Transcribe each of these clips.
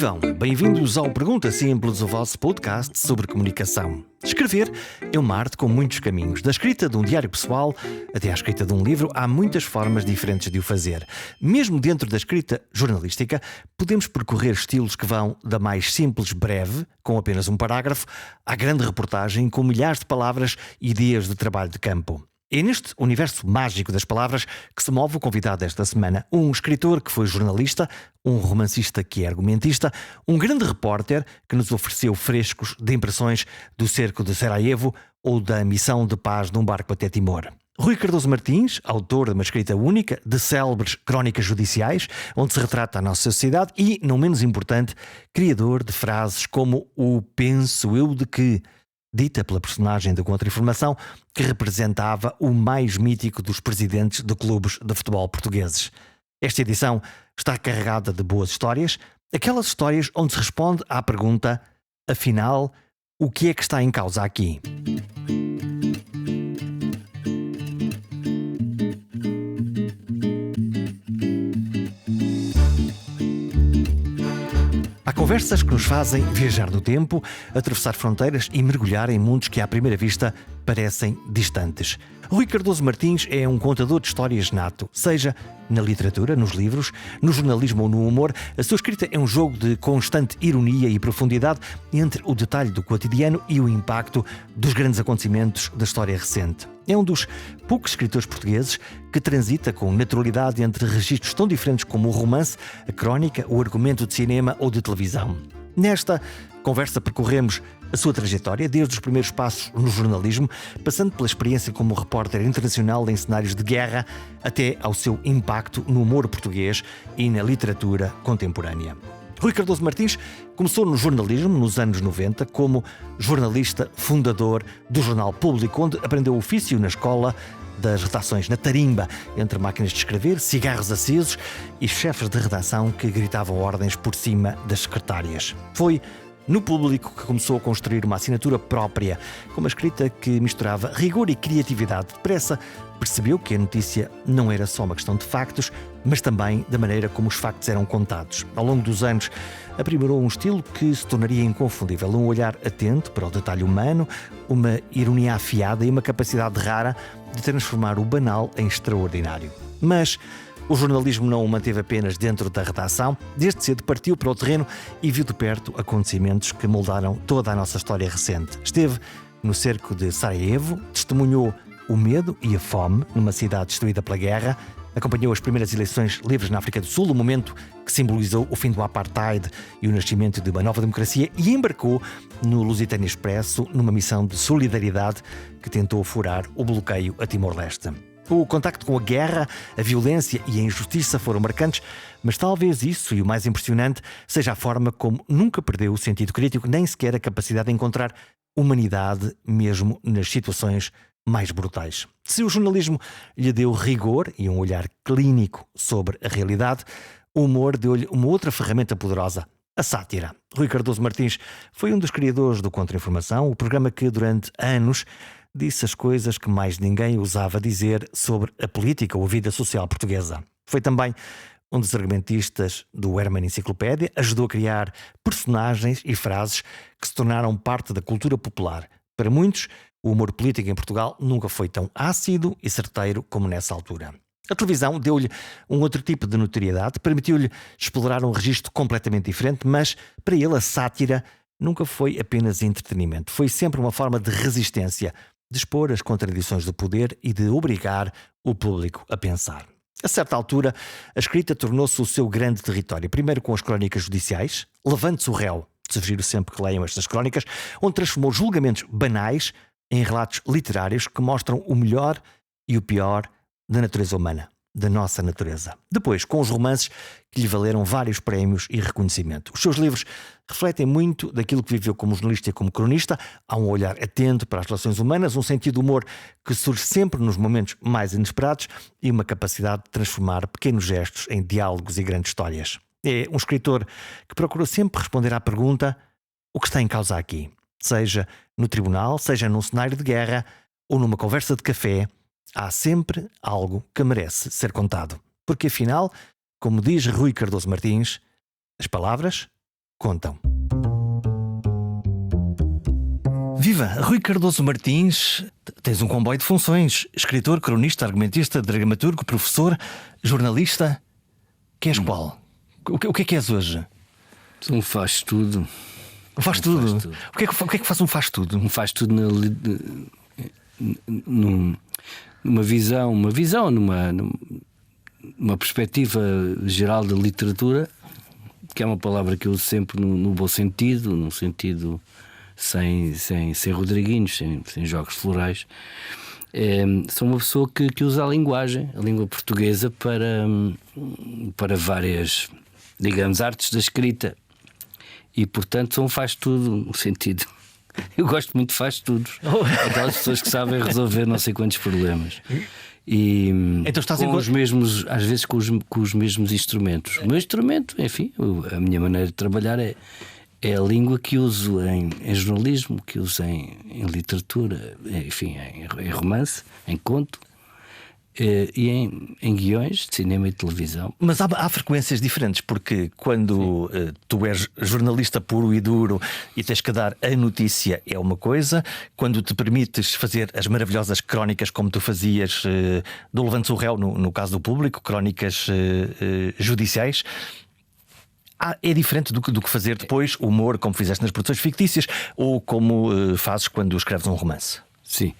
Vivam! Bem-vindos ao Pergunta Simples, o vosso podcast sobre comunicação. Escrever é uma arte com muitos caminhos. Da escrita de um diário pessoal até à escrita de um livro, há muitas formas diferentes de o fazer. Mesmo dentro da escrita jornalística, podemos percorrer estilos que vão da mais simples, breve, com apenas um parágrafo, à grande reportagem com milhares de palavras e dias de trabalho de campo. É neste universo mágico das palavras que se move o convidado desta semana. Um escritor que foi jornalista, um romancista que é argumentista, um grande repórter que nos ofereceu frescos de impressões do cerco de Sarajevo ou da missão de paz de um barco até Timor. Rui Cardoso Martins, autor de uma escrita única, de célebres crónicas judiciais, onde se retrata a nossa sociedade e, não menos importante, criador de frases como o penso eu de que, dita pela personagem da Contra-Informação, que representava o mais mítico dos presidentes de clubes de futebol portugueses. Esta edição está carregada de boas histórias, aquelas histórias onde se responde à pergunta: afinal, o que é que está em causa aqui? Há conversas que nos fazem viajar no tempo, atravessar fronteiras e mergulhar em mundos que à primeira vista parecem distantes. Rui Cardoso Martins é um contador de histórias nato, seja na literatura, nos livros, no jornalismo ou no humor. A sua escrita é um jogo de constante ironia e profundidade entre o detalhe do cotidiano e o impacto dos grandes acontecimentos da história recente. É um dos poucos escritores portugueses que transita com naturalidade entre registros tão diferentes como o romance, a crónica, o argumento de cinema ou de televisão. Nesta conversa percorremos a sua trajetória, desde os primeiros passos no jornalismo, passando pela experiência como repórter internacional em cenários de guerra, até ao seu impacto no humor português e na literatura contemporânea. Rui Cardoso Martins começou no jornalismo nos anos 90 como jornalista fundador do Jornal Público, onde aprendeu o ofício na escola das redações, na tarimba, entre máquinas de escrever, cigarros acesos e chefes de redação que gritavam ordens por cima das secretárias. Foi no Público que começou a construir uma assinatura própria, com uma escrita que misturava rigor e criatividade. Depressa percebeu que a notícia não era só uma questão de factos, mas também da maneira como os factos eram contados. Ao longo dos anos, aprimorou um estilo que se tornaria inconfundível, um olhar atento para o detalhe humano, uma ironia afiada e uma capacidade rara de transformar o banal em extraordinário. Mas o jornalismo não o manteve apenas dentro da redação. Desde cedo partiu para o terreno e viu de perto acontecimentos que moldaram toda a nossa história recente. Esteve no cerco de Sarajevo, testemunhou o medo e a fome numa cidade destruída pela guerra, acompanhou as primeiras eleições livres na África do Sul, o momento que simbolizou o fim do apartheid e o nascimento de uma nova democracia, e embarcou no Lusitânia Expresso numa missão de solidariedade que tentou furar o bloqueio a Timor-Leste. O contacto com a guerra, a violência e a injustiça foram marcantes, mas talvez isso, e o mais impressionante, seja a forma como nunca perdeu o sentido crítico, nem sequer a capacidade de encontrar humanidade mesmo nas situações mais brutais. Se o jornalismo lhe deu rigor e um olhar clínico sobre a realidade, o humor deu-lhe uma outra ferramenta poderosa: a sátira. Rui Cardoso Martins foi um dos criadores do Contra-Informação, o programa que durante anos disse as coisas que mais ninguém ousava dizer sobre a política ou a vida social portuguesa. Foi também um dos argumentistas do Herman Enciclopédia, ajudou a criar personagens e frases que se tornaram parte da cultura popular. Para muitos, o humor político em Portugal nunca foi tão ácido e certeiro como nessa altura. A televisão deu-lhe um outro tipo de notoriedade, permitiu-lhe explorar um registro completamente diferente, mas para ele a sátira nunca foi apenas entretenimento. Foi sempre uma forma de resistência, de expor as contradições do poder e de obrigar o público a pensar. A certa altura, a escrita tornou-se o seu grande território. Primeiro com as crónicas judiciais, Levante-se o réu, sugiro sempre que leiam estas crónicas, onde transformou julgamentos banais em relatos literários que mostram o melhor e o pior da natureza humana, da nossa natureza. Depois, com os romances que lhe valeram vários prémios e reconhecimento. Os seus livros refletem muito daquilo que viveu como jornalista e como cronista. Há um olhar atento para as relações humanas, um sentido de humor que surge sempre nos momentos mais inesperados e uma capacidade de transformar pequenos gestos em diálogos e grandes histórias. É um escritor que procurou sempre responder à pergunta: o que está em causa aqui? Seja no tribunal, seja num cenário de guerra ou numa conversa de café, há sempre algo que merece ser contado. Porque afinal, como diz Rui Cardoso Martins, as palavras contam. Viva! Rui Cardoso Martins, tens um comboio de funções: escritor, cronista, argumentista, dramaturgo, professor, jornalista. Queres qual? O que és hoje? Um faz tudo. Faz tudo? O que é que faz um faz tudo? Um faz tudo numa visão, numa perspectiva geral da literatura, que é uma palavra que eu uso sempre no bom sentido, num sentido sem Rodriguinhos, sem jogos florais. Sou uma pessoa que usa a língua portuguesa para várias, digamos, artes da escrita. E portanto sou um faz tudo no sentido. Eu gosto muito de faz tudo. Aquelas pessoas que sabem resolver não sei quantos problemas. E então estás com os mesmos, às vezes com os mesmos instrumentos. O meu instrumento, enfim, a minha maneira de trabalhar é a língua que uso em jornalismo, que uso em literatura, enfim, em romance, em conto. E em guiões de cinema e televisão. Mas há frequências diferentes, porque quando tu és jornalista puro e duro e tens que dar a notícia, é uma coisa. Quando te permites fazer as maravilhosas crónicas como tu fazias do Levante-se o Réu, no caso do Público, crónicas judiciais, é diferente do que fazer depois humor, como fizeste nas produções fictícias, ou como fazes quando escreves um romance. Sim.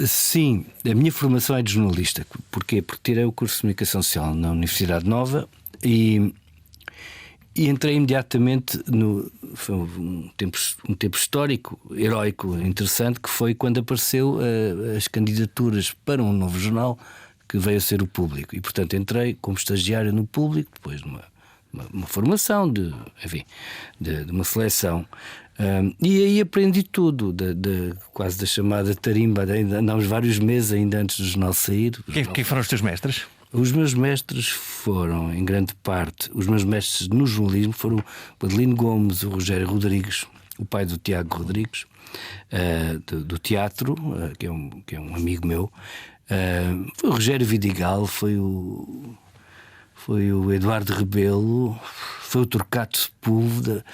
Sim, a minha formação é de jornalista. Porquê? Porque tirei o curso de Comunicação Social na Universidade Nova e entrei imediatamente foi um tempo histórico, heroico, interessante, que foi quando apareceu as candidaturas para um novo jornal que veio a ser o Público. E portanto entrei como estagiário no Público, depois de uma formação, enfim, de uma seleção. E aí aprendi tudo, quase da chamada tarimba. Andámos vários meses ainda antes do jornal sair. Quem foram os teus mestres? Os meus mestres foram, em grande parte, os meus mestres no jornalismo foram o Adelino Gomes, o Rogério Rodrigues, o pai do Tiago Rodrigues, do teatro, que é um amigo meu. Foi o Rogério Vidigal, foi o Eduardo Rebelo, foi o Torquato Sepúlveda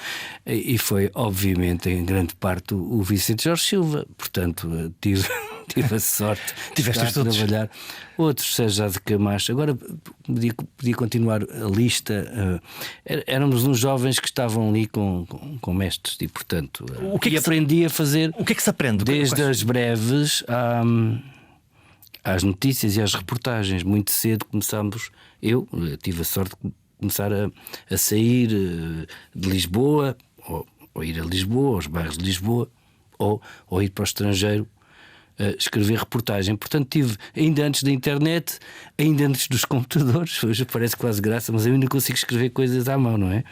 e foi, obviamente, em grande parte o Vicente Jorge Silva. Portanto, tive a sorte de estar a trabalhar. Outros, Sérgio de Camacho. Agora podia continuar a lista. Éramos uns jovens que estavam ali com mestres e, portanto, aprendi a fazer. O que é que se aprende? Desde as breves às notícias e às reportagens. Muito cedo começámos. Eu tive a sorte de começar a sair de Lisboa, ou ir a Lisboa, aos bairros de Lisboa, ou ir para o estrangeiro escrever reportagem. Portanto, tive, ainda antes da internet, ainda antes dos computadores, hoje parece quase graça, mas eu ainda consigo escrever coisas à mão, não é?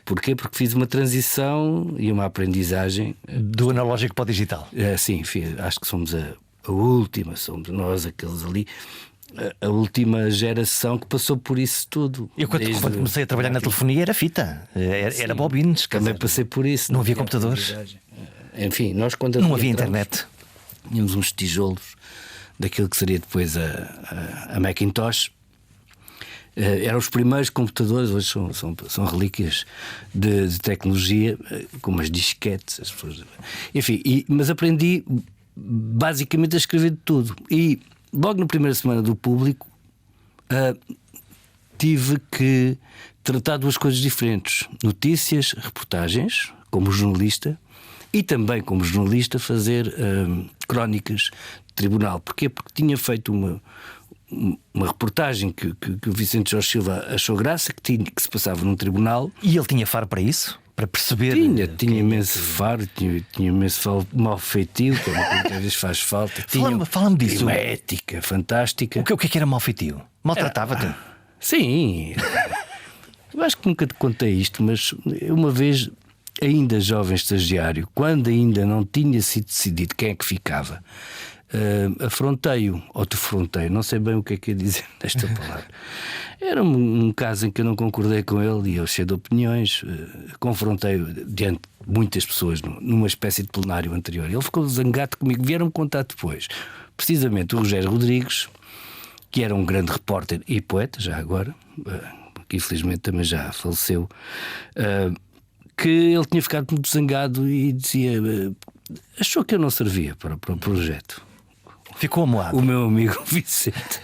Porquê? Porque fiz uma transição e uma aprendizagem do analógico para o digital. Sim, acho que somos a última, somos nós, aqueles ali, a última geração que passou por isso tudo. Eu quando comecei a trabalhar na telefonia era fita, era bobines. Também passei por isso. Não havia computadores. Enfim, nós quando não havia internet. Tínhamos uns tijolos daquilo que seria depois a Macintosh. Eram os primeiros computadores, hoje são relíquias de tecnologia, com umas disquetes, as pessoas. Enfim, mas aprendi basicamente a escrever de tudo. E logo na primeira semana do Público tive que tratar duas coisas diferentes: notícias, reportagens, como jornalista, e também como jornalista fazer crónicas de tribunal. Porquê? Porque tinha feito uma reportagem que o Vicente Jorge Silva achou graça, que se passava num tribunal. E ele tinha faro para isso? Para perceber? Tinha imenso faro, tinha imenso mal feitio, como às vezes faz falta. Fala-me disso. Uma ética fantástica. O que é que era mal feitio? Maltratava-te? Sim. Eu acho que nunca te contei isto, mas uma vez, ainda jovem estagiário, quando ainda não tinha sido decidido quem é que ficava, afrontei-o, ou defrontei, não sei bem o que é que ia dizer desta palavra. Era um caso em que eu não concordei com ele e eu, cheio de opiniões, confrontei-o diante de muitas pessoas numa espécie de plenário anterior. Ele ficou zangado comigo, vieram-me contar depois. Precisamente o Rogério Rodrigues, que era um grande repórter e poeta, já agora, que infelizmente também já faleceu, que ele tinha ficado muito zangado e dizia, achou que eu não servia para o projeto. Ficou amoado. O meu amigo Vicente.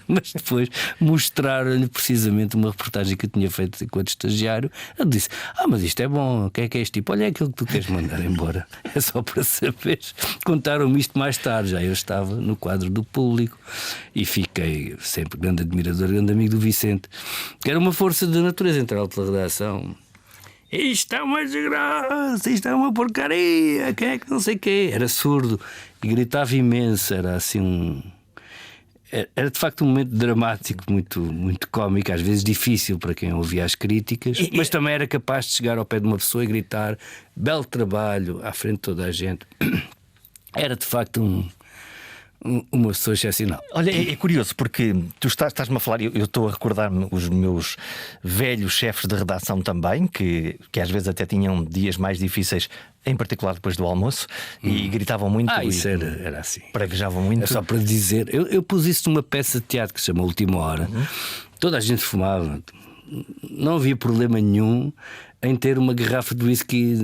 Mas depois mostraram-lhe precisamente uma reportagem que eu tinha feito enquanto estagiário. Ele disse: mas isto é bom, o que é este tipo? Olha, é aquilo que tu queres mandar embora. É só para saberes. Contaram-me isto mais tarde. Já eu estava no quadro do público e fiquei sempre grande admirador, grande amigo do Vicente, que era uma força da natureza. Entrar pela redação: isto é uma desgraça, isto é uma porcaria, quem é que não sei o quê. Era surdo e gritava imenso. Era assim Era de facto um momento dramático, muito, muito cómico, às vezes difícil para quem ouvia as críticas, mas também era capaz de chegar ao pé de uma pessoa e gritar belo trabalho à frente de toda a gente. Era de facto uma pessoa excepcional. Olha, é curioso porque tu estás-me a falar, eu estou a recordar-me os meus velhos chefes de redação também, que às vezes até tinham dias mais difíceis, em particular depois do almoço, e gritavam muito. Isso era assim. Praguejavam muito. É só para dizer, eu pus isso numa peça de teatro que se chama Última Hora. Toda a gente fumava, não havia problema nenhum em ter uma garrafa de whisky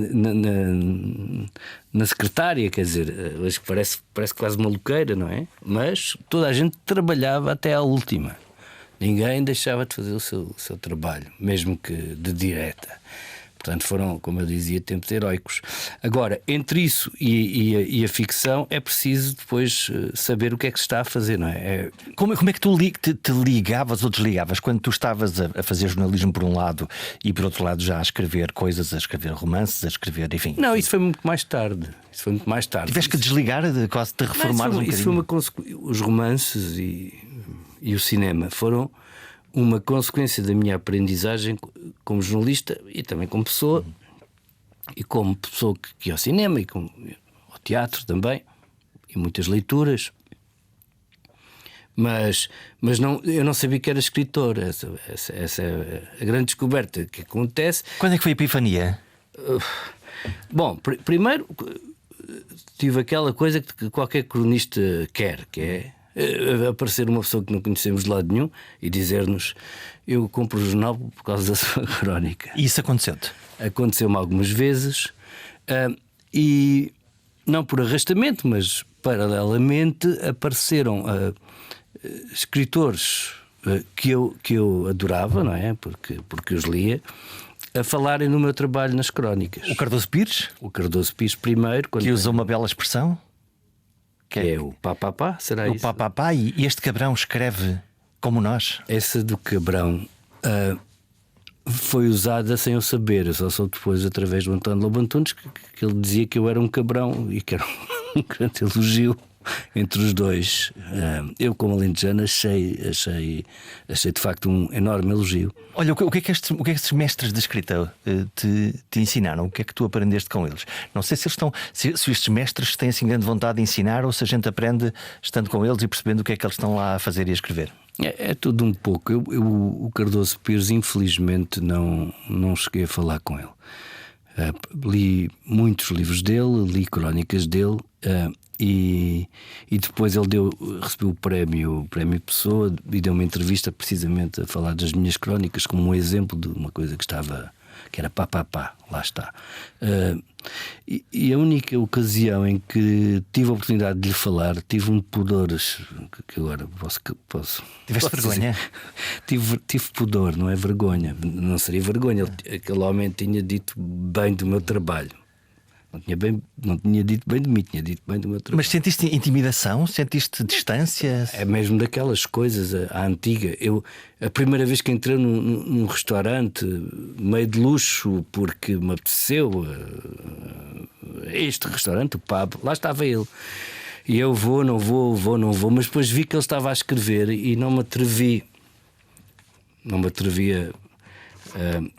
na secretária, quer dizer, hoje parece quase uma loqueira, não é? Mas toda a gente trabalhava até à última. Ninguém deixava de fazer o seu trabalho, mesmo que de direta. Portanto, foram, como eu dizia, tempos heroicos. Agora, entre isso e a ficção, é preciso depois saber o que é que se está a fazer, não é? Como é que tu te ligavas ou desligavas quando tu estavas a fazer jornalismo por um lado e por outro lado já a escrever coisas, a escrever romances, a escrever, enfim? Não, isso foi muito mais tarde. Tiveste que desligar, quase te reformar um bocadinho. Isso foi uma consequência. Os romances e o cinema foram uma consequência da minha aprendizagem como jornalista e também como pessoa, e como pessoa que ia ao cinema e ao teatro também, e muitas leituras. Mas eu não sabia que era escritor. Essa é a grande descoberta que acontece. Quando é que foi a epifania? Bom, primeiro tive aquela coisa que qualquer cronista quer, que é aparecer uma pessoa que não conhecemos de lado nenhum e dizer-nos: eu compro o jornal por causa da sua crónica. E isso aconteceu-te? Aconteceu-me algumas vezes, e não por arrastamento, mas paralelamente apareceram escritores que eu adorava, não é? Porque os lia, a falarem no meu trabalho nas crónicas. O Cardoso Pires? O Cardoso Pires primeiro, que usa uma bela expressão. Que é o pá, será isso? O pá, e este cabrão escreve como nós. Essa do cabrão foi usada sem eu saber. Eu só soube depois, através do António Lobo Antunes, que ele dizia que eu era um cabrão e que era um grande elogio entre os dois. Eu, como alentejano, achei de facto um enorme elogio. Olha, o que é que estes mestres de escrita te ensinaram? O que é que tu aprendeste com eles? Não sei se eles estão, se estes mestres têm assim grande vontade de ensinar, ou se a gente aprende estando com eles e percebendo o que é que eles estão lá a fazer e a escrever. É tudo um pouco. O Cardoso Pires, infelizmente, não cheguei a falar com ele. Li muitos livros dele, li crónicas dele, e depois ele recebeu o prémio Pessoa e deu uma entrevista precisamente a falar das minhas crónicas como um exemplo de uma coisa que era pá, lá está. E a única ocasião em que tive a oportunidade de lhe falar, tive um pudor que agora posso. Tiveste vergonha? Tive pudor, não é vergonha. Não seria vergonha. Aquele homem tinha dito bem do meu trabalho. Não tinha dito bem de mim, tinha dito bem do meu trabalho. Mas sentiste intimidação? Sentiste distância? É mesmo daquelas coisas à antiga. A primeira vez que entrei num restaurante meio de luxo, porque me apeteceu este restaurante, o pub, lá estava ele. E eu não vou, mas depois vi que ele estava a escrever e não me atrevi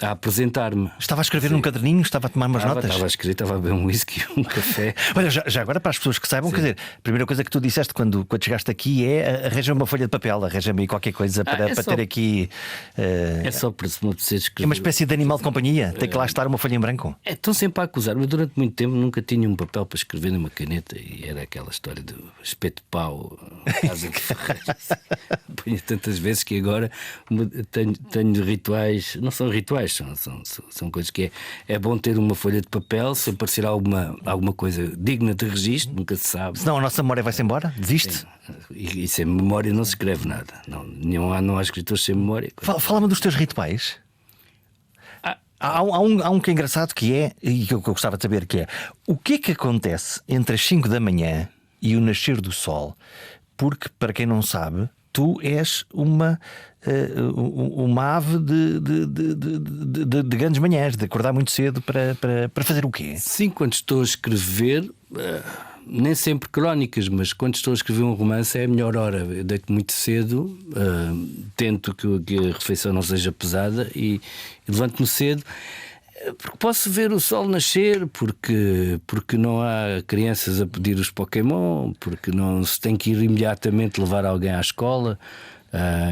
a apresentar-me. Estava a escrever num caderninho, estava a tomar umas notas? Estava a escrever, estava a beber um whisky, um café. Olha, já agora, para as pessoas que saibam, quer dizer, a primeira coisa que tu disseste quando chegaste aqui é: arranja-me uma folha de papel, arranja-me qualquer coisa para ter aqui. É só para se me apetecer escrever. É uma espécie de animal de companhia, tem que lá estar uma folha em branco. Estão sempre a acusar, mas durante muito tempo nunca tinha um papel para escrever numa caneta, e era aquela história do espeto de pau, casa de ferreiros. Punha tantas vezes que agora tenho rituais, não são são rituais, são coisas que é bom ter uma folha de papel, se aparecer alguma coisa digna de registro, nunca se sabe. Senão a nossa memória vai-se embora? Desiste? E sem memória não se escreve nada. Não há escritores sem memória. Fala-me dos teus rituais. Há um que é engraçado, que é, e que eu gostava de saber, que é: o que é que acontece entre as 5 da manhã e o nascer do sol? Porque, para quem não sabe, tu és uma ave de grandes manhãs, de acordar muito cedo para fazer o quê? Sim, quando estou a escrever, nem sempre crónicas, mas quando estou a escrever um romance é a melhor hora. Eu deito muito cedo, tento que a refeição não seja pesada e levanto-me cedo. Porque posso ver o sol nascer, porque não há crianças a pedir os Pokémon, porque não se tem que ir imediatamente levar alguém à escola.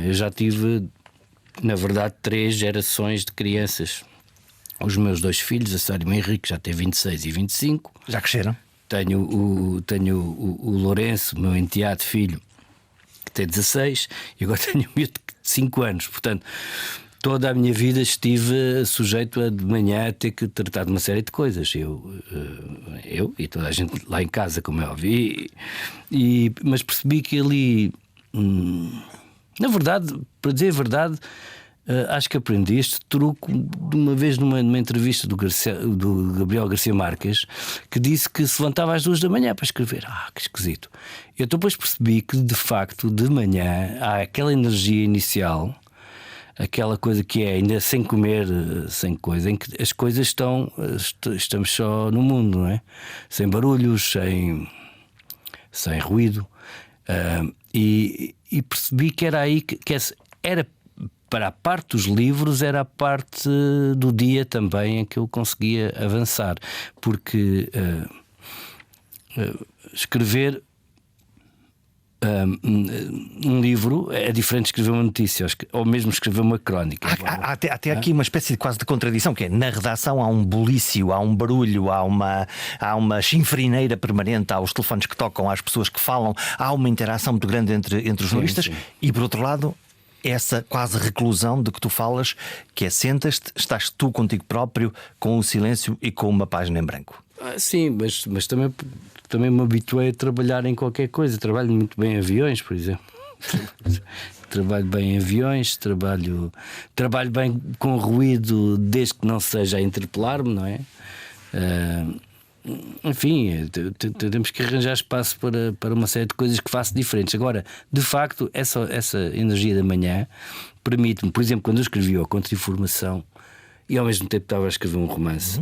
Eu já tive, na verdade, 3 gerações de crianças. Os meus 2 filhos, a Sara e o Henrique, já têm 26 e 25. Já cresceram? Tenho o Lourenço, meu enteado filho, que tem 16, e agora tenho um miúdo de 5 anos. Portanto, toda a minha vida estive sujeito a de manhã ter que tratar de uma série de coisas. Eu e toda a gente lá em casa, como é óbvio. Mas percebi que ali, na verdade, para dizer a verdade, acho que aprendi este truque de uma vez numa entrevista do Gabriel Garcia Marques, que disse que se levantava às 2 da manhã para escrever. Que esquisito. Eu depois percebi que, de facto, de manhã há aquela energia inicial, aquela coisa que é ainda sem comer, sem coisa, em que as coisas estamos só no mundo, não é? Sem barulhos, sem ruído. E percebi que era aí que era, para a parte dos livros, era a parte do dia também em que eu conseguia avançar, porque escrever um livro é diferente de escrever uma notícia ou mesmo escrever uma crónica. Há até aqui uma espécie de quase de contradição, que é: na redação há um bulício, há um barulho, há uma chinfrineira permanente, há os telefones que tocam, há as pessoas que falam, há uma interação muito grande entre os jornalistas. Sim. E por outro lado, essa quase reclusão de que tu falas, que é: sentas-te, estás tu contigo próprio, com o silêncio e com uma página em branco. Sim, mas também me habituei a trabalhar em qualquer coisa. Trabalho muito bem em aviões, por exemplo. Trabalho bem em aviões, trabalho bem com ruído, desde que não seja a interpelar-me, não é? Enfim, temos que arranjar espaço para uma série de coisas que faço diferentes. Agora, de facto, essa energia da manhã permite-me, por exemplo, quando eu escrevi a Contra-Informação e ao mesmo tempo estava a escrever um romance,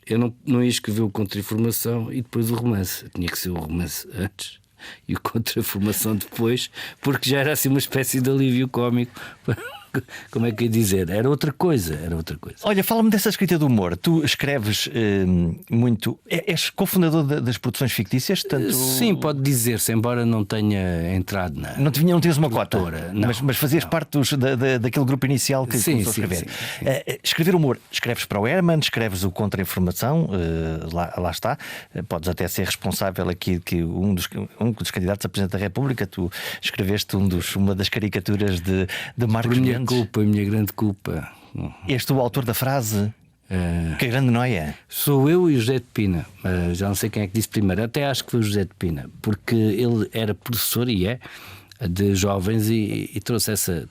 eu não ia escrever o Contra-Informação e depois o romance. Tinha que ser o romance antes e o Contra-Informação depois, porque já era assim uma espécie de alívio cómico. Como é que ia dizer? Era outra coisa. Olha, fala-me dessa escrita do humor. Tu escreves muito. És cofundador das produções fictícias? Tanto... Sim, pode dizer-se, embora não tenha entrado na. Não tinhas uma cota, não, mas fazias parte daquele grupo inicial que começou a escrever. Sim. Escrever humor, escreves para o Herman, escreves o Contra-Informação, lá está. Podes até ser responsável aqui que um dos candidatos a Presidente da República. Tu escreveste uma das caricaturas de Marcos Mendes. Minha grande culpa. És tu o autor da frase que grande noia? Sou eu e o José de Pina. Já não sei quem é que disse primeiro. Até acho que foi o José de Pina, porque ele era professor e é de jovens e trouxe essa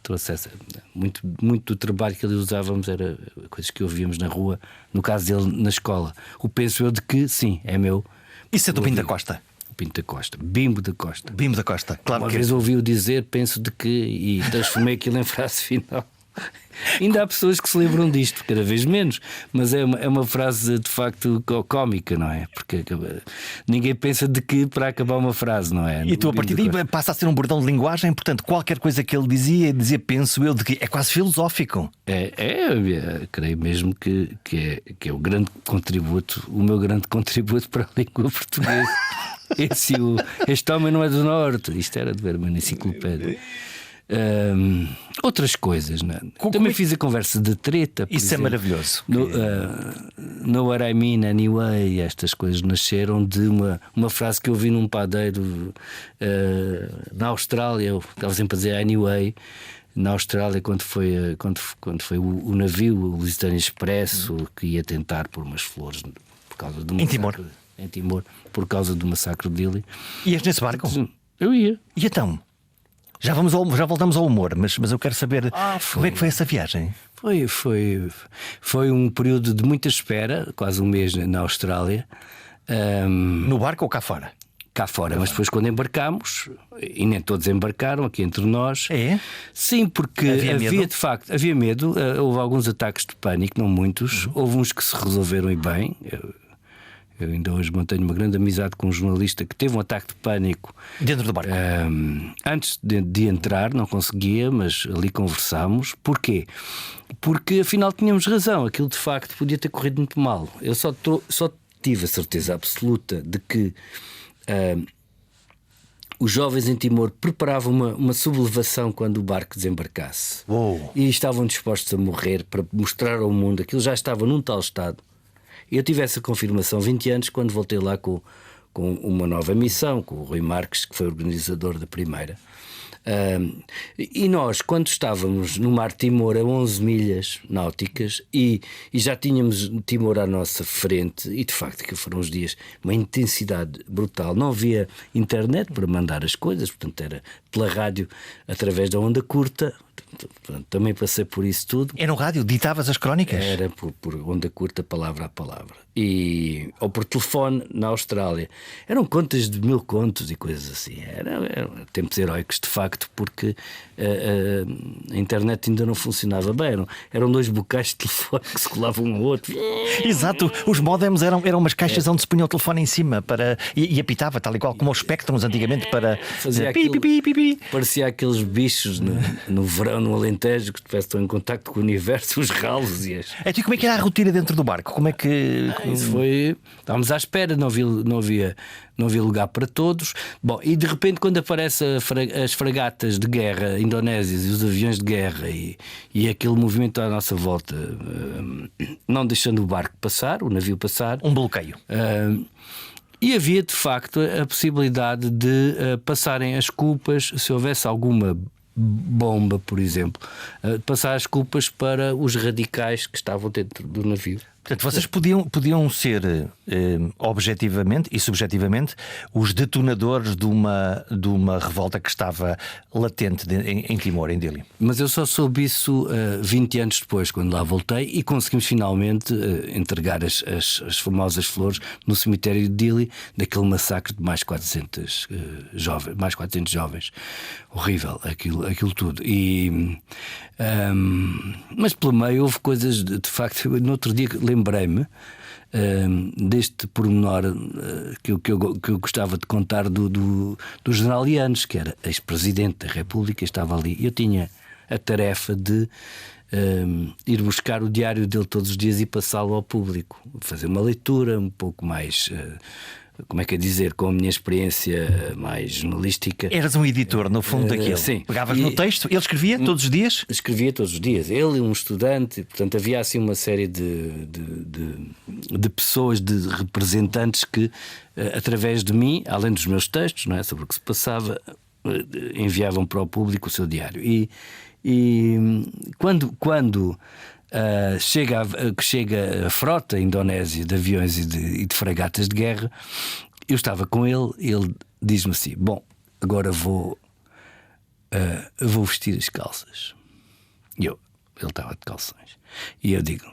muito do trabalho que ele usávamos era coisas que ouvíamos na rua, no caso dele na escola. O penso eu de que sim, é meu. Isso é do Pinto da Costa. Pinto da Costa, Bimbo da Costa. Bimbo da Costa, claro. Uma que vez ouvi-o dizer, penso de que, e transformei aquilo em frase final. Ainda há pessoas que se lembram disto, cada vez menos, mas é uma frase de facto cómica, não é? Porque ninguém pensa de que para acabar uma frase, não é? E tu, a partir daí, passa a ser um bordão de linguagem, portanto, qualquer coisa que ele dizia, penso eu, de que é quase filosófico. Creio mesmo que é o grande contributo, o meu grande contributo para a língua portuguesa. Este homem não é do Norte. Isto era de ver uma enciclopédia. Outras coisas, não é? Também fiz a conversa de treta. Isso exemplo. É maravilhoso. No What I Mean Anyway. Estas coisas nasceram de uma frase que eu vi num padeiro na Austrália. Eu estava sempre a dizer anyway. na Austrália, quando foi o navio, o Lusitânia Expresso, que ia tentar pôr umas flores por causa do massacre em Timor, por causa do massacre de Dili. Ias nesse barco? Eu ia. E então? Já voltamos ao humor, mas eu quero saber como é que foi essa viagem? Foi um período de muita espera, quase um mês na Austrália. No barco ou cá fora? Cá fora, mas depois quando embarcámos, e nem todos embarcaram aqui entre nós. É? Sim, porque havia medo. Houve alguns ataques de pânico, não muitos. Houve uns que se resolveram e bem. Eu ainda hoje mantenho uma grande amizade com um jornalista que teve um ataque de pânico dentro do barco. Antes de entrar, não conseguia, mas ali conversámos. Porquê? Porque afinal tínhamos razão, aquilo de facto podia ter corrido muito mal. Eu só tive a certeza absoluta de que os jovens em Timor preparavam uma sublevação quando o barco desembarcasse. E estavam dispostos a morrer para mostrar ao mundo. Aquilo já estava num tal estado. Eu tive essa confirmação 20 anos quando voltei lá com uma nova missão, com o Rui Marques, que foi organizador da primeira. E nós, quando estávamos no mar de Timor, a 11 milhas náuticas, e já tínhamos Timor à nossa frente, e de facto que foram uns dias, uma intensidade brutal. Não havia internet para mandar as coisas, portanto era pela rádio, através da onda curta. Portanto, também passei por isso tudo. Era no rádio? Ditavas as crónicas? Era por onda curta, palavra a palavra. Ou por telefone na Austrália. Eram contas de 1000 contos e coisas assim. Eram tempos heróicos, de facto, porque a internet ainda não funcionava bem. Eram 2 bocais de telefone que se colavam um ao outro. Exato, os modems eram umas caixas onde se punha o telefone em cima e apitava, tal e qual como os Spectrums antigamente, para fazer parecia aqueles bichos no verão, no Alentejo, que estão em contacto com o universo, os ralos e as... E como é que era a rotina dentro do barco? Como é que... Isso foi... Estávamos à espera, não havia lugar para todos. Bom, e de repente quando aparecem as fragatas de guerra indonésias e os aviões de guerra e aquele movimento à nossa volta, não deixando o barco passar, o navio passar, um bloqueio. E havia de facto a possibilidade de passarem as culpas, se houvesse alguma bomba, por exemplo, passar as culpas para os radicais que estavam dentro do navio. Portanto, vocês podiam ser objetivamente e subjetivamente os detonadores de uma revolta que estava latente em Timor, em Dili. Mas eu só soube isso 20 anos depois, quando lá voltei, e conseguimos finalmente entregar as famosas flores no cemitério de Dili, daquele massacre de mais 400 jovens. Horrível aquilo tudo. Mas pelo meio houve coisas de facto. No outro dia lembrei-me deste pormenor que eu gostava de contar do general Yanes, que era ex-presidente da República, estava ali. Eu tinha a tarefa de ir buscar o diário dele todos os dias e passá-lo ao público, fazer uma leitura um pouco mais... como é que é dizer, com a minha experiência mais jornalística. Eras um editor, no fundo, daquilo. Sim. Pegavas no texto, ele escrevia todos os dias? Escrevia todos os dias. Ele e um estudante, portanto havia assim uma série de pessoas, de representantes que, através de mim, além dos meus textos, não é, sobre o que se passava, enviavam para o público o seu diário. E quando chega a frota indonésia de aviões e de fragatas de guerra, eu estava com ele diz-me assim: bom, agora vou vestir as calças. E ele estava de calções. E eu digo: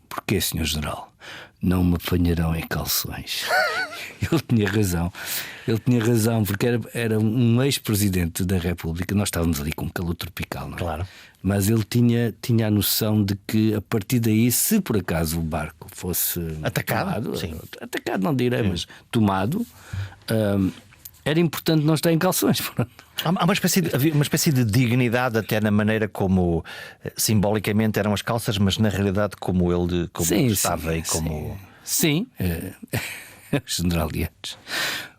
porquê, Sr. General? Não me apanharão em calções. Ele tinha razão, porque era um ex-presidente da República. Nós estávamos ali com calor tropical, não é? Claro. Mas ele tinha a noção de que a partir daí, se por acaso o barco fosse atacado, não direi, mas tomado, era importante não estar em calções. Há havia uma espécie de dignidade até na maneira como simbolicamente eram as calças, mas na realidade como ele estava e como... Sim. O general Yanes,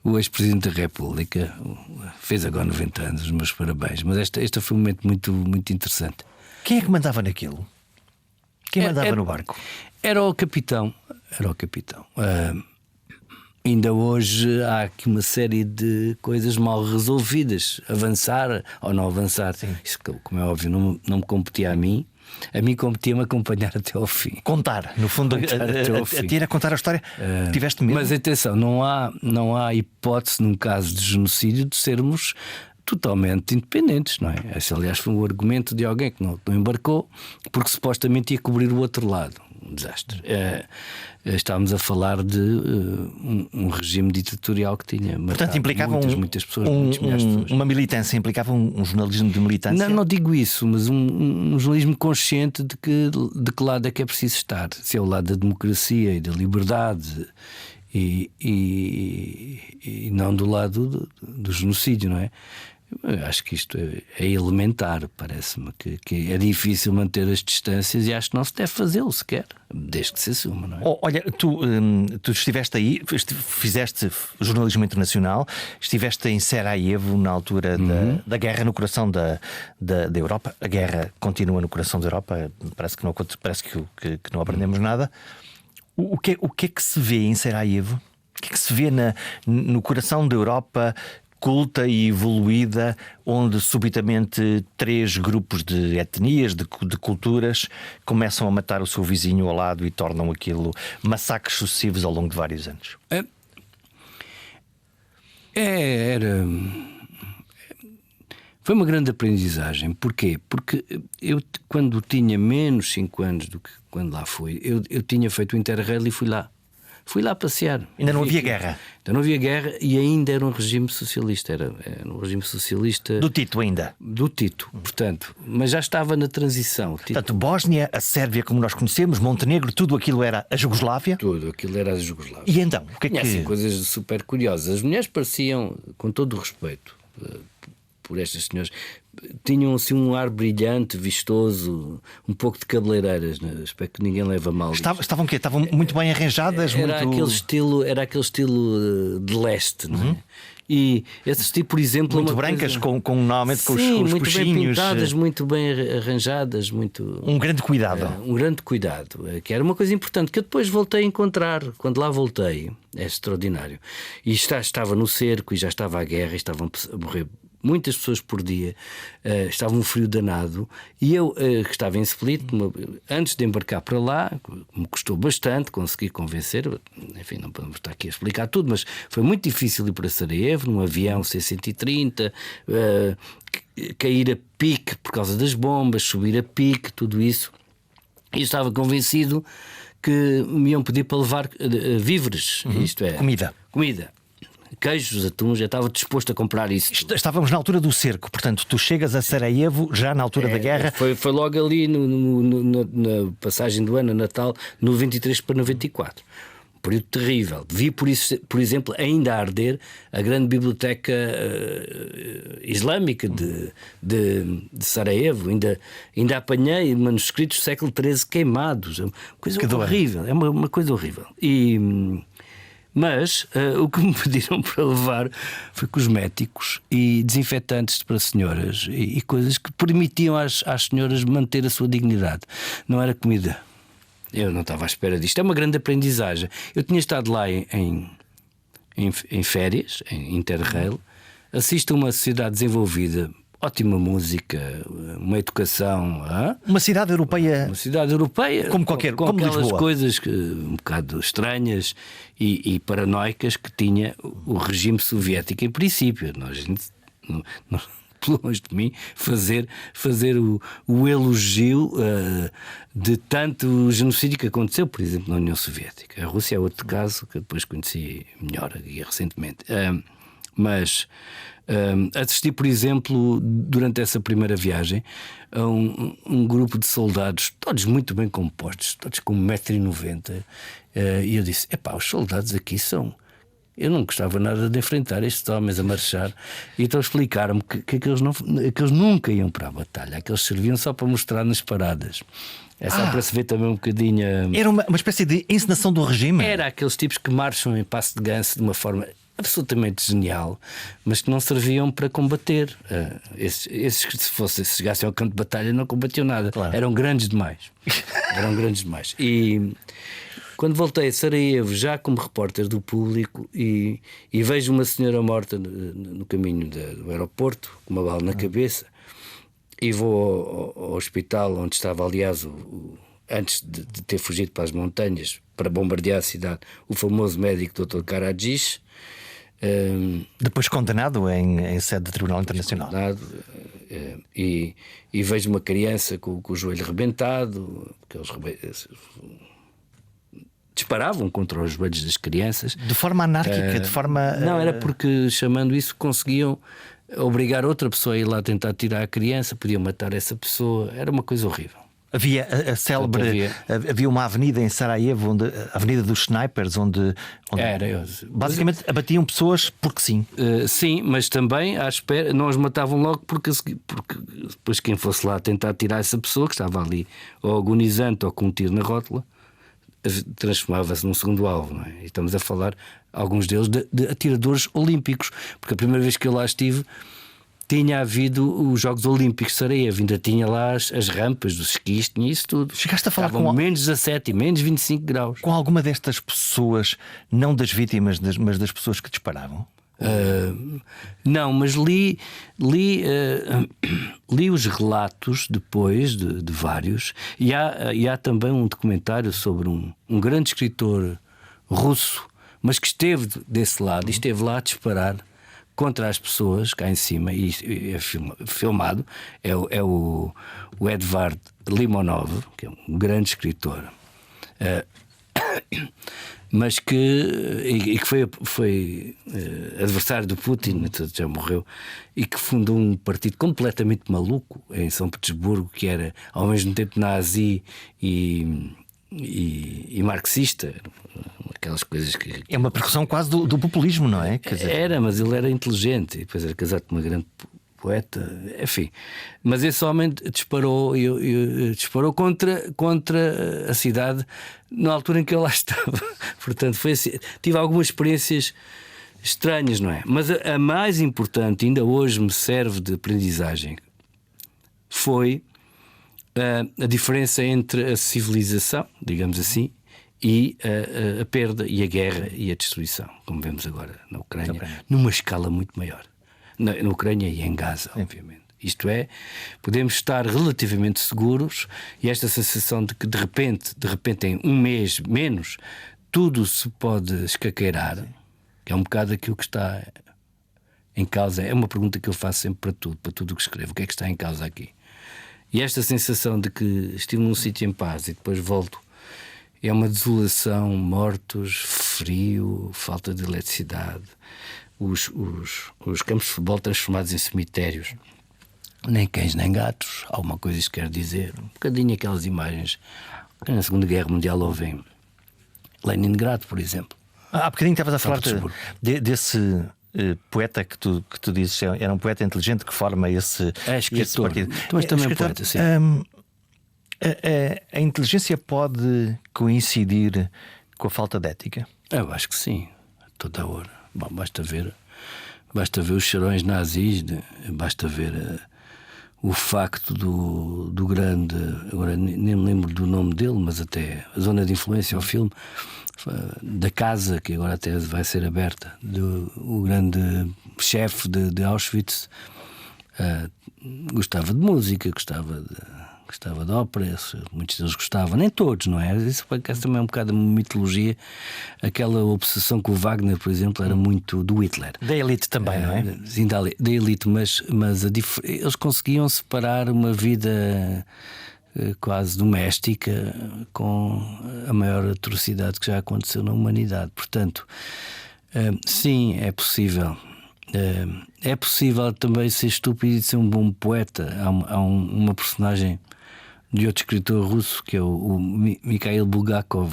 o ex-presidente da República, fez agora 90 anos, os meus parabéns. Mas este foi um momento muito, muito interessante. Quem é que mandava naquilo? Quem mandava no barco? Era o capitão. ainda hoje há aqui uma série de coisas mal resolvidas. Avançar ou não avançar. Sim. Isso, como é óbvio, não me competia a mim. A mim competia-me acompanhar até ao fim. Contar, no fundo, a ti era contar a história. Tiveste medo? Mas atenção, não há hipótese num caso de genocídio de sermos totalmente independentes, não é? Esse, aliás, foi um argumento de alguém que não embarcou porque supostamente ia cobrir o outro lado. Um desastre. Estávamos a falar de um regime ditatorial que tinha matado. Portanto, implicava muitas pessoas, muitos milhares de pessoas. Uma militância, implicava um jornalismo de militância? Não digo isso, mas um jornalismo consciente de que lado é que é preciso estar. Se é o lado da democracia e da liberdade e não do lado do genocídio, não é? Eu acho que isto é elementar. Parece-me que é difícil manter as distâncias e acho que não se deve fazê-lo sequer, desde que se assuma, não é? Olha, tu estiveste aí, fizeste jornalismo internacional, estiveste em Sarajevo na altura da guerra, no coração da Europa. A guerra continua no coração da Europa, parece que não aprendemos nada. O que é que se vê em Sarajevo? O que é que se vê no coração da Europa culta e evoluída, onde subitamente 3 grupos de etnias, de culturas, começam a matar o seu vizinho ao lado e tornam aquilo massacres sucessivos ao longo de vários anos? Foi uma grande aprendizagem. Porquê? Porque eu, quando tinha menos 5 anos do que quando lá fui, eu tinha feito o Interrail e fui lá. Fui lá passear. Ainda não havia guerra? Ainda não havia guerra e ainda era um regime socialista. Era um regime socialista. Do Tito ainda? Do Tito, portanto. Mas já estava na transição. Portanto, Bósnia, a Sérvia como nós conhecemos, Montenegro, tudo aquilo era a Jugoslávia? Tudo aquilo era a Jugoslávia. E então? O que é que... Assim, coisas super curiosas. As mulheres pareciam, com todo o respeito por estas senhoras, tinham assim um ar brilhante, vistoso, um pouco de cabeleireiras, né? Espero que ninguém leva mal. Estavam o quê? Estavam muito bem arranjadas? Era aquele estilo de leste, não é? E esse tipo, por exemplo, muito brancas, coisa... normalmente com os muito coxinhos, bem pintadas, muito bem arranjadas, um grande cuidado. Um grande cuidado, que era uma coisa importante que eu depois voltei a encontrar. Quando lá voltei, é extraordinário. E estava no cerco e já estava a guerra e estavam a morrer muitas pessoas por dia, estava um frio danado e eu, que estava em Split, antes de embarcar para lá, me custou bastante conseguir convencer, enfim, não podemos estar aqui a explicar tudo, mas foi muito difícil ir para Sarajevo num avião C-130, cair a pique por causa das bombas, subir a pique, tudo isso, e eu estava convencido que me iam pedir para levar víveres, isto é, comida. Queijos, atuns, já estava disposto a comprar isso. Estávamos na altura do cerco, portanto, tu chegas a Sarajevo já na altura da guerra. Foi logo ali na passagem do ano, Natal, no 23 para 94. Um período terrível. Vi, por exemplo, ainda a arder a grande biblioteca islâmica de Sarajevo. Ainda apanhei manuscritos do século XIII queimados. Coisa horrível. É uma coisa horrível. Mas o que me pediram para levar foi cosméticos e desinfetantes para senhoras e coisas que permitiam às senhoras manter a sua dignidade. Não era comida. Eu não estava à espera disto. É uma grande aprendizagem. Eu tinha estado lá em férias, em Interrail, assisto a uma sociedade desenvolvida. Ótima música, uma educação. Uma cidade europeia. Uma cidade europeia. Como com aquelas Lisboa. Coisas um bocado estranhas e paranoicas que tinha o regime soviético em princípio. Nós longe de mim, fazer o elogio de tanto genocídio que aconteceu, por exemplo, na União Soviética. A Rússia é outro caso que depois conheci melhor recentemente. Mas assisti, por exemplo, durante essa primeira viagem, a um grupo de soldados, todos muito bem compostos, todos com 1,90 m, e eu disse: os soldados aqui são... Eu não gostava nada de enfrentar estes homens a marchar. E então explicaram-me que aqueles nunca iam para a batalha, aqueles serviam só para mostrar nas paradas. É só para se ver também um bocadinho. Era uma espécie de encenação do regime? Era aqueles tipos que marcham em passo de ganso de uma forma absolutamente genial, mas que não serviam para combater. Esses que se chegassem ao campo de batalha não combatiam nada. Claro. Eram grandes demais. Quando voltei a Sarajevo, já como repórter do Público, e vejo uma senhora morta no caminho do aeroporto, com uma bala na cabeça, e vou ao hospital onde estava, aliás, antes de ter fugido para as montanhas para bombardear a cidade, o famoso médico Dr. Karadzic. Depois condenado em sede de Tribunal Internacional. E vejo uma criança com o joelho rebentado, porque eles disparavam contra os joelhos das crianças. De forma anárquica, de forma. Não, era porque, chamando isso, conseguiam obrigar outra pessoa a ir lá tentar tirar a criança, podiam matar essa pessoa, era uma coisa horrível. Havia a célebre. Havia uma avenida em Sarajevo, a Avenida dos Snipers, onde basicamente abatiam pessoas porque sim. Sim, mas também à espera, não os matavam logo porque depois quem fosse lá tentar tirar essa pessoa que estava ali ou agonizante ou com um tiro na rótula transformava-se num segundo alvo, não é? E estamos a falar, alguns deles, de atiradores olímpicos, porque a primeira vez que eu lá estive tinha havido os Jogos Olímpicos de Sarajevo, ainda tinha lá as rampas dos esquis, tinha isso tudo. Chegaste a falar com menos 17 e menos 25 graus. Com alguma destas pessoas, não das vítimas, mas das pessoas que disparavam? Não, mas li os relatos depois de vários, e há também um documentário sobre um grande escritor russo, mas que esteve desse lado e esteve lá a disparar contra as pessoas cá em cima, e é filmado. É o Edvard Limonov, que é um grande escritor, mas que foi adversário do Putin, já morreu, e que fundou um partido completamente maluco em São Petersburgo, que era ao mesmo tempo nazi e marxista, aquelas coisas que. É uma percussão quase do populismo, não é? Quer dizer, era, mas ele era inteligente e depois era casado com uma grande poeta, enfim. Mas esse homem disparou contra a cidade na altura em que eu lá estava. Portanto, foi assim. Tive algumas experiências estranhas, não é? Mas a mais importante, ainda hoje me serve de aprendizagem, foi a diferença entre a civilização, digamos assim, e a perda e a guerra e a destruição, como vemos agora na Ucrânia, numa escala muito maior. Na Ucrânia e em Gaza, obviamente. Isto é, podemos estar relativamente seguros, e esta sensação de que de repente em um mês menos tudo se pode escaqueirar, que é um bocado aquilo que está em causa. É uma pergunta que eu faço sempre para tudo o que escrevo: o que é que está em causa aqui? E esta sensação de que estive num sítio em paz e depois volto, é uma desolação, mortos, frio, falta de eletricidade, os campos de futebol transformados em cemitérios, nem cães nem gatos, alguma coisa isto quer dizer. Um bocadinho aquelas imagens que na Segunda Guerra Mundial houve em Leningrado, por exemplo. Há bocadinho estavas a falar desse poeta que tu dizes, era um poeta inteligente que forma esse partido. Mas também é poeta, sim. A inteligência pode coincidir com a falta de ética? Eu acho que sim, toda a hora. Bom, basta ver os cheirões nazis, basta ver o facto do grande, agora nem me lembro do nome dele, mas até a zona de influência ao filme, da casa que agora até vai ser aberta, o grande chefe de Auschwitz, gostava de música, gostava de ópera, muitos deles gostavam, nem todos, não é? Isso também é um bocado uma mitologia. Aquela obsessão com o Wagner, por exemplo, era muito do Hitler. Da elite também, não é? Sim, da elite, mas eles conseguiam separar uma vida quase doméstica com a maior atrocidade que já aconteceu na humanidade. Portanto, sim, é possível. É possível também ser estúpido e ser um bom poeta. Há uma personagem de outro escritor russo, que é o Mikhail Bulgakov,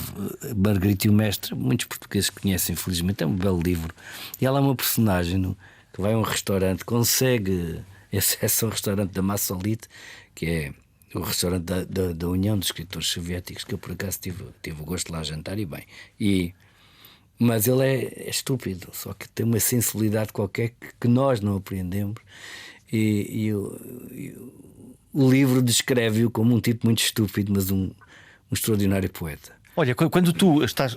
Margarita e o Mestre. Muitos portugueses conhecem, infelizmente. É um belo livro. E ela é uma personagem que vai a um restaurante, consegue acesso ao restaurante da Massolit, que é o restaurante da União dos Escritores Soviéticos, que eu por acaso tive o gosto de lá jantar e bem. Mas ele é estúpido, só que tem uma sensibilidade qualquer que nós não apreendemos. E o livro descreve-o como um tipo muito estúpido, mas um extraordinário poeta. Olha, quando tu estás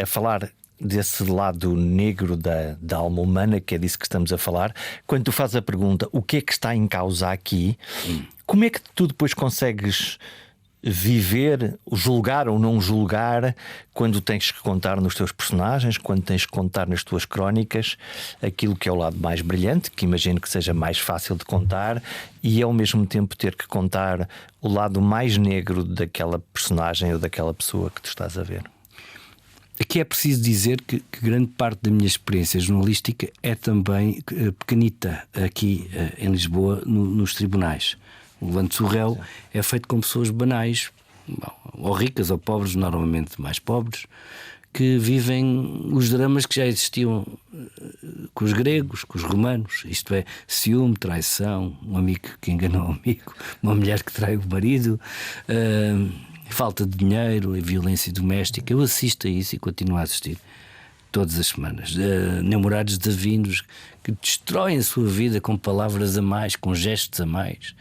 a falar desse lado negro da alma humana, que é disso que estamos a falar, quando tu fazes a pergunta o que é que está em causa aqui, como é que tu depois consegues viver, julgar ou não julgar, quando tens que contar nos teus personagens, quando tens que contar nas tuas crónicas aquilo que é o lado mais brilhante, que imagino que seja mais fácil de contar, e ao mesmo tempo ter que contar o lado mais negro daquela personagem ou daquela pessoa que tu estás a ver? Aqui é preciso dizer que grande parte da minha experiência jornalística é também pequenita aqui em Lisboa, nos tribunais. O Levante do Réu é feito com pessoas banais, ou ricas ou pobres, normalmente mais pobres, que vivem os dramas que já existiam com os gregos, com os romanos. Isto é, ciúme, traição, um amigo que enganou um amigo, uma mulher que trai o marido, falta de dinheiro e violência doméstica. Eu assisto a isso e continuo a assistir todas as semanas. Namorados desavindos que destroem a sua vida com palavras a mais, com gestos a mais.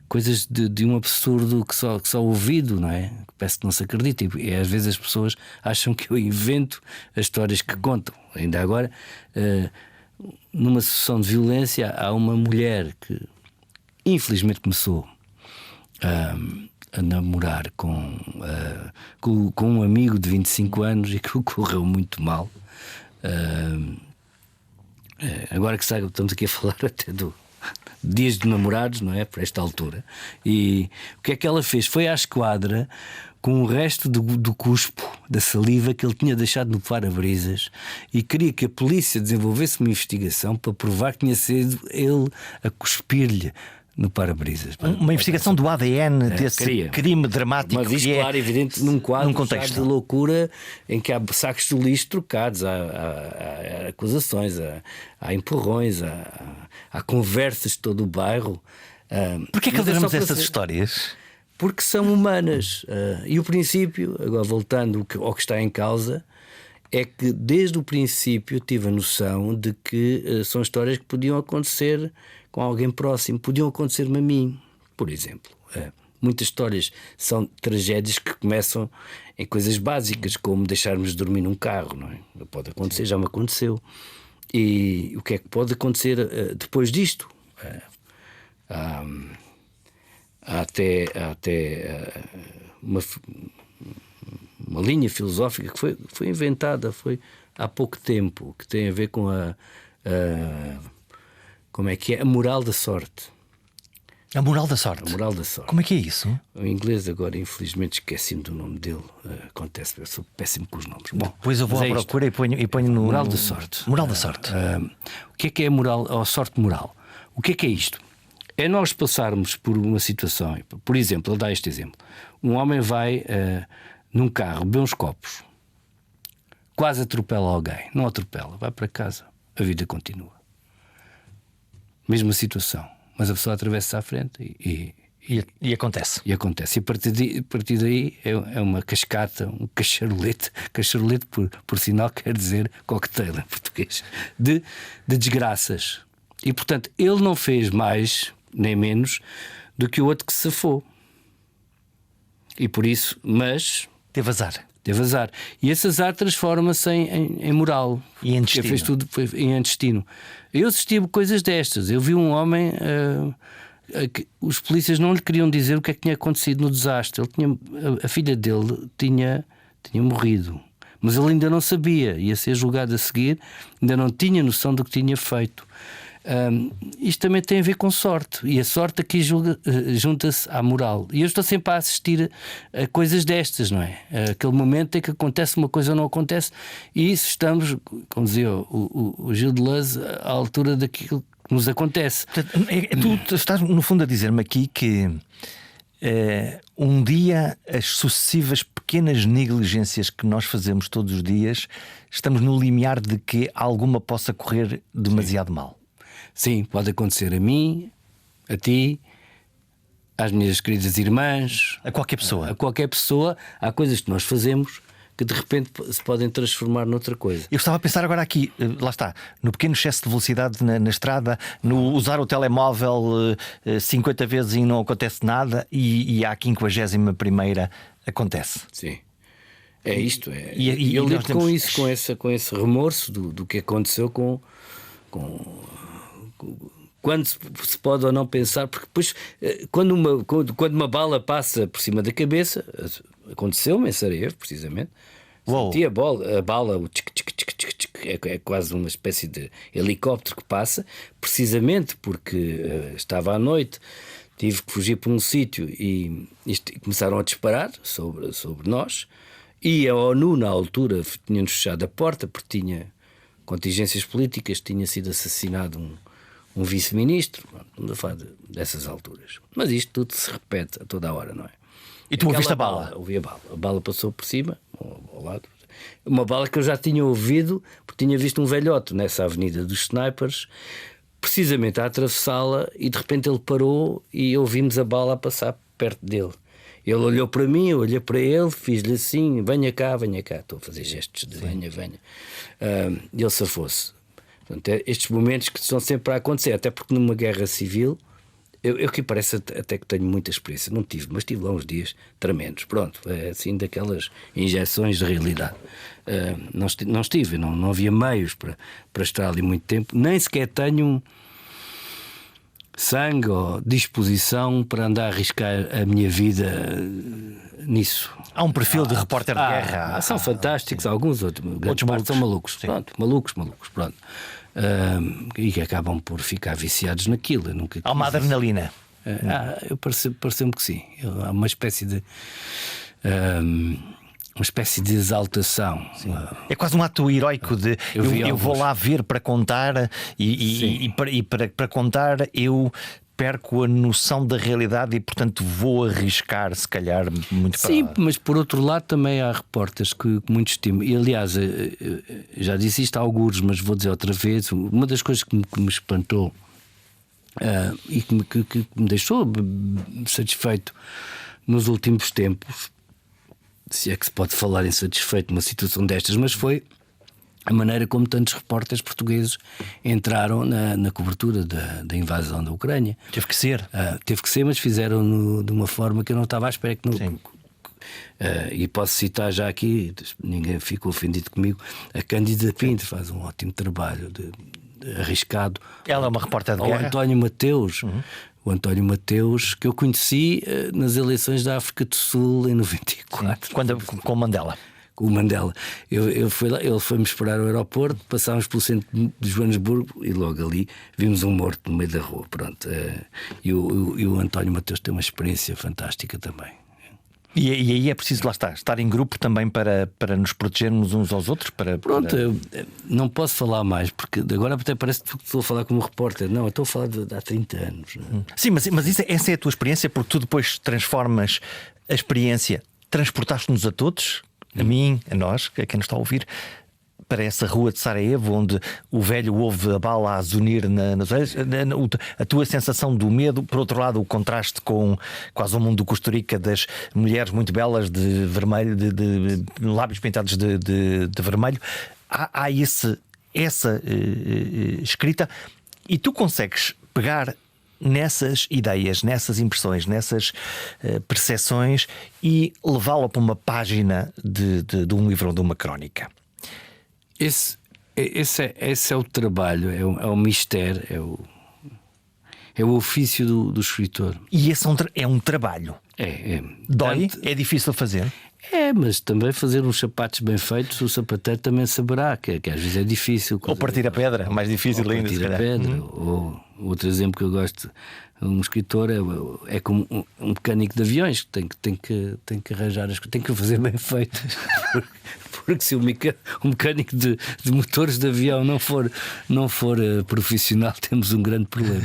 Coisas de um absurdo que só ouvido, não é? Parece que não se acredita. E às vezes as pessoas acham que eu invento as histórias que contam. Ainda agora, numa sessão de violência, há uma mulher que infelizmente começou a namorar com um amigo de 25 anos e que correu muito mal. Agora que estamos aqui a falar até dias de namorados, não é? Por esta altura. E o que é que ela fez? Foi à esquadra com o resto do cuspo, da saliva que ele tinha deixado no para-brisas, e queria que a polícia desenvolvesse uma investigação para provar que tinha sido ele a cuspir-lhe no para-brisas. Uma investigação do ADN desse crime dramático. Mas isto, claro, evidente, num quadro de loucura em que há sacos de lixo trocados, há acusações, há empurrões, há conversas de todo o bairro. Porquê é que adoramos essas histórias? Porque são humanas. E o princípio, agora voltando ao que está em causa, é que desde o princípio tive a noção de que são histórias que podiam acontecer com alguém próximo, podiam acontecer-me a mim, por exemplo. Muitas histórias são tragédias que começam em coisas básicas, como deixarmos de dormir num carro, não é? Pode acontecer, já me aconteceu. E o que é que pode acontecer depois disto? Há até uma linha filosófica que foi inventada há pouco tempo, que tem a ver com como é que é? A moral da sorte. A moral da sorte? A moral da sorte. Como é que é isso? O inglês agora, infelizmente, esqueci-me do nome dele. Acontece, eu sou péssimo com os nomes. Bom, depois eu vou à procura e ponho no... Moral da sorte. Moral da sorte. O que é a moral, ou a sorte moral? O que é isto? É nós passarmos por uma situação. Por exemplo, ele dá este exemplo. Um homem vai num carro, bebe uns copos, quase atropela alguém. Não atropela, vai para casa. A vida continua. Mesma situação, mas a pessoa atravessa à frente e acontece. E acontece. E a partir daí é uma cascata, um cacharolete. Cacharolete, por sinal, quer dizer cocktail em português, de desgraças. E portanto, ele não fez mais nem menos do que o outro que se safou. E por isso, mas teve azar. E esse azar transforma-se em moral. E em destino. Fez tudo em destino. Eu assisti a coisas destas. Eu vi um homem que os polícias não lhe queriam dizer o que é que tinha acontecido no desastre. A filha dele tinha morrido, mas ele ainda não sabia. Ia ser julgado a seguir, ainda não tinha noção do que tinha feito. Isto também tem a ver com sorte, e a sorte aqui junta-se à moral. E eu estou sempre a assistir a coisas destas, não é? Aquele momento em que acontece uma coisa ou não acontece, e isso estamos, como dizia o Gil Deleuze, à altura daquilo que nos acontece. Tu estás no fundo a dizer-me aqui que um dia as sucessivas pequenas negligências que nós fazemos todos os dias, estamos no limiar de que alguma possa correr demasiado mal. Sim, pode acontecer a mim, a ti, às minhas queridas irmãs, a qualquer pessoa. A qualquer pessoa. Há coisas que nós fazemos que de repente se podem transformar noutra coisa. Eu estava a pensar agora aqui, lá está, no pequeno excesso de velocidade na estrada, no usar o telemóvel 50 vezes e não acontece nada, e à 51ª acontece. Sim. É isto. E eu lido nós temos... com isso, com esse remorso do que aconteceu quando se pode ou não pensar, porque depois, quando uma bala passa por cima da cabeça, aconteceu-me em Sarajevo, precisamente. Senti a bala, o é quase uma espécie de helicóptero que passa, precisamente porque estava à noite, tive que fugir para um sítio e começaram a disparar sobre nós. E a ONU, na altura, tinha-nos fechado a porta porque tinha contingências políticas, tinha sido assassinado um vice-ministro. Estamos a falar dessas alturas. Mas isto tudo se repete a toda a hora, não é? E tu ouviste a bala? Ouvi a bala. A bala passou por cima, ao lado. Uma bala que eu já tinha ouvido, porque tinha visto um velhote nessa avenida dos snipers, precisamente a atravessá-la, e de repente ele parou e ouvimos a bala a passar perto dele. Ele olhou para mim, eu olhei para ele, fiz-lhe assim: venha cá. Estou a fazer gestos de venha. E ele safou-se. Portanto, estes momentos que estão sempre a acontecer, até porque numa guerra civil, eu que parece até que tenho muita experiência, não tive, mas tive lá uns dias tremendos. Pronto, é assim daquelas injeções de realidade. Não estive, não havia meios para estar ali muito tempo, nem sequer tenho sangue ou disposição para andar a arriscar a minha vida nisso. Há um perfil de repórter de guerra. São fantásticos, sim. Alguns outros são malucos. Pronto, malucos. Pronto. E que acabam por ficar viciados naquilo. Há uma adrenalina. Pareceu-me que sim. Há uma espécie de exaltação. É quase um ato heroico de eu vou lá ver para contar e para contar eu perco a noção da realidade e portanto vou arriscar se calhar muito para... Sim, mas por outro lado também há repórteres que muito estimam. E aliás, já disse isto a algures, mas vou dizer outra vez, uma das coisas que me espantou e que me deixou satisfeito nos últimos tempos, se é que se pode falar em satisfeito numa situação destas, mas foi a maneira como tantos repórteres portugueses entraram na cobertura da invasão da Ucrânia. Teve que ser. Teve que ser, mas fizeram de uma forma que eu não estava à espera. E posso citar já aqui, ninguém ficou ofendido comigo, a Cândida Pinto faz um ótimo trabalho arriscado. Ela é uma repórter de guerra. O António Mateus. O António Mateus, que eu conheci nas eleições da África do Sul em 94. Com o Mandela. Com o Mandela. Eu fui lá, ele foi-me esperar ao aeroporto, passámos pelo centro de Joanesburgo e logo ali vimos um morto no meio da rua. Pronto. E o António Mateus tem uma experiência fantástica também. E aí é preciso, lá estar em grupo também para nos protegermos uns aos outros. Pronto, eu não posso falar mais, porque agora até parece que estou a falar como repórter. Não, eu estou a falar de há 30 anos. Sim, mas essa é a tua experiência, porque tu depois transformas a experiência, transportaste-nos a todos, a mim, a nós, a quem nos está a ouvir, para essa rua de Sarajevo, onde o velho ouve a bala a zunir nas orelhas. A tua sensação do medo, por outro lado, o contraste com quase o mundo do Costa Rica, das mulheres muito belas de vermelho, de lábios pintados de vermelho. Há essa escrita, e tu consegues pegar nessas ideias, nessas impressões, nessas percepções e levá-la para uma página de um livro ou de uma crónica. Esse é o trabalho, é o mistério, é o ofício do escritor. E esse é um trabalho. Dói? É difícil de fazer? Mas também fazer uns sapatos bem feitos, o sapateiro também saberá que às vezes é difícil. Ou partir a pedra, mais difícil ainda. Partir a pedra. Ou outro exemplo que eu gosto, um escritor é como um mecânico de aviões que tem que arranjar as coisas, tem que o fazer bem feito. Porque se um mecânico de motores de avião não for profissional, temos um grande problema.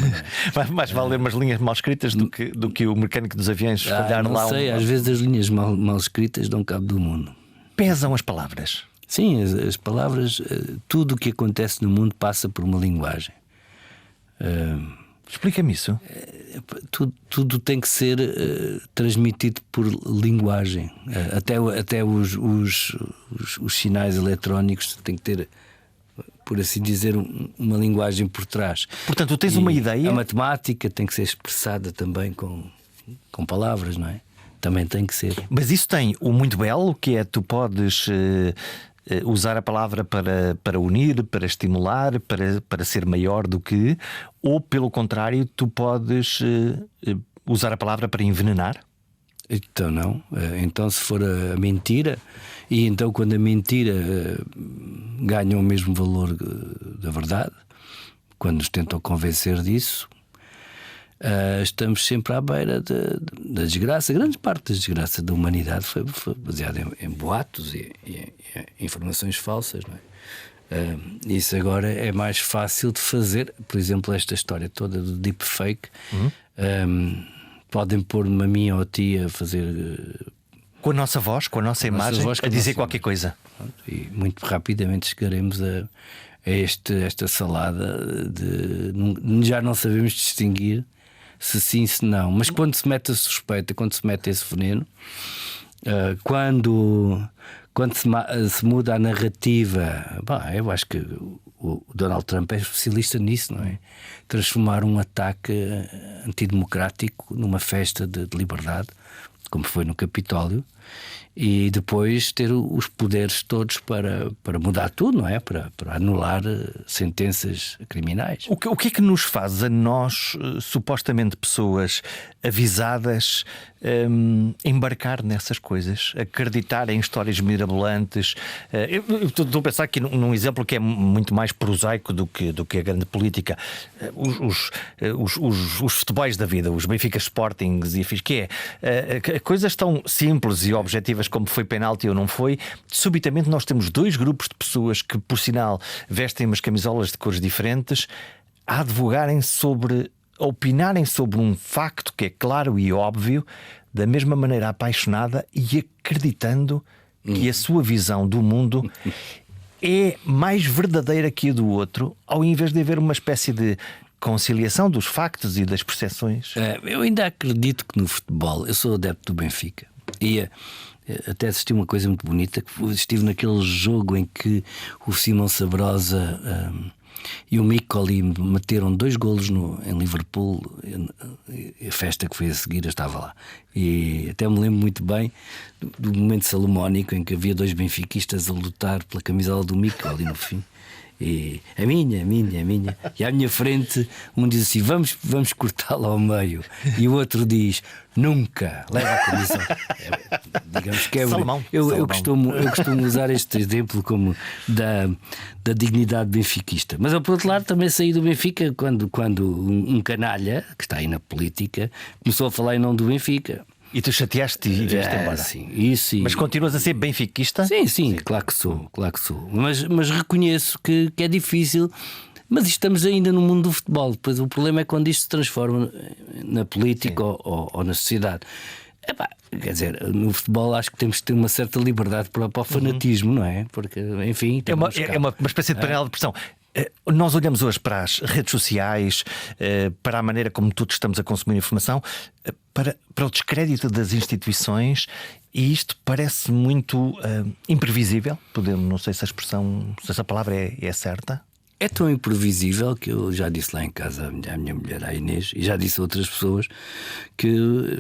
Mais vale ler umas linhas mal escritas do que o mecânico dos aviões olhar lá. Não sei, às vezes as linhas mal escritas dão cabo do mundo. Pesam as palavras. Sim, as palavras, tudo o que acontece no mundo passa por uma linguagem. Explica-me isso. Tudo tem que ser transmitido por linguagem. Até os sinais eletrónicos têm que ter, por assim dizer, uma linguagem por trás. Portanto, tu tens uma ideia. A matemática tem que ser expressada também com palavras, não é? Também tem que ser. Mas isso tem o muito belo, que é tu podes usar a palavra para unir, para estimular, para ser maior do que, ou pelo contrário, tu podes usar a palavra para envenenar? Então não. Então se for a mentira, e então quando a mentira ganha o mesmo valor da verdade, quando nos tentam convencer disso, estamos sempre à beira da desgraça. Grande parte da desgraça da humanidade foi baseada em boatos e informações falsas, não é? Isso agora é mais fácil de fazer. Por exemplo, esta história toda do deepfake. Podem pôr-me a mim ou a ti a fazer com a nossa voz, com a nossa imagem, a dizer qualquer coisa. E muito rapidamente chegaremos a esta salada de já não sabemos distinguir se sim, se não. Mas quando se mete a suspeita, quando se mete esse veneno, quando se muda a narrativa, eu acho que o Donald Trump é especialista nisso, não é? Transformar um ataque antidemocrático numa festa de liberdade, como foi no Capitólio, e depois ter os poderes todos para mudar tudo, não é? Para anular sentenças criminais. O que é que nos faz a nós, supostamente pessoas avisadas, embarcar nessas coisas, acreditar em histórias mirabolantes? Eu estou a pensar aqui num exemplo que é muito mais prosaico do que a grande política. Os futebols da vida, os Benfica Sportings e afins, que é coisas tão simples e objetivas como foi penalti ou não foi. Subitamente nós temos dois grupos de pessoas que, por sinal, vestem umas camisolas de cores diferentes a advogarem sobre, a opinarem sobre um facto que é claro e óbvio, da mesma maneira apaixonada e acreditando que a sua visão do mundo é mais verdadeira que a do outro, ao invés de haver uma espécie de conciliação dos factos e das percepções. Eu ainda acredito que no futebol, eu sou adepto do Benfica, e até assisti uma coisa muito bonita, que estive naquele jogo em que o Simão Sabrosa e o Micoli meteram 2 golos em Liverpool. A festa que foi a seguir, eu estava lá, e até me lembro muito bem do momento salomónico em que havia 2 benfiquistas a lutar pela camisola do Micoli no fim. E a minha. E à minha frente um diz assim: vamos cortá-la ao meio. E o outro diz: nunca, leva a camisola. Digamos que é Salomão. Eu costumo usar este exemplo como da dignidade benfiquista. Mas por outro lado também saí do Benfica quando um canalha que está aí na política começou a falar em nome do Benfica. E tu chateaste e vieste embora. Sim, isso. Mas continuas a ser benfiquista? Sim, claro que sou. Mas reconheço que é difícil. Mas estamos ainda no mundo do futebol. Depois o problema é quando isto se transforma na política ou na sociedade. Quer dizer, no futebol acho que temos que ter uma certa liberdade para o fanatismo, não é? Porque, enfim, é uma espécie de panela de pressão. Nós olhamos hoje para as redes sociais, para a maneira como todos estamos a consumir informação, para o descrédito das instituições, e isto parece muito imprevisível. Não sei se se essa palavra é certa. É tão imprevisível que eu já disse lá em casa à minha mulher, à Inês, e já disse a outras pessoas, que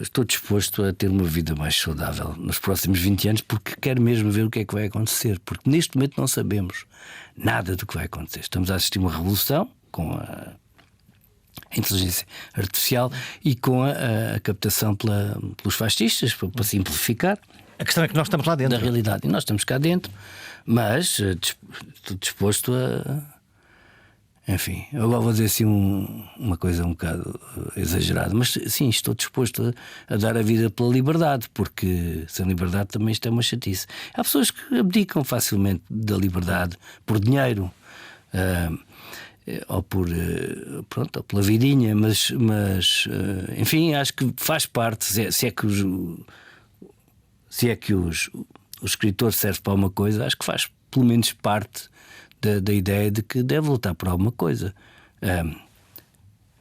estou disposto a ter uma vida mais saudável nos próximos 20 anos, porque quero mesmo ver o que é que vai acontecer. Porque neste momento não sabemos nada do que vai acontecer. Estamos a assistir uma revolução com a inteligência artificial e com a captação pelos fascistas, para simplificar. A questão é que nós estamos lá dentro da realidade, e nós estamos cá dentro, mas estou disposto a... Enfim, eu vou dizer assim uma coisa um bocado exagerada, mas sim, estou disposto a dar a vida pela liberdade, porque sem liberdade também isto é uma chatice. Há pessoas que abdicam facilmente da liberdade por dinheiro, ou por ou pela vidinha, mas enfim, acho que faz parte, se é que o escritor serve para uma coisa, acho que faz pelo menos parte da ideia de que deve lutar por alguma coisa.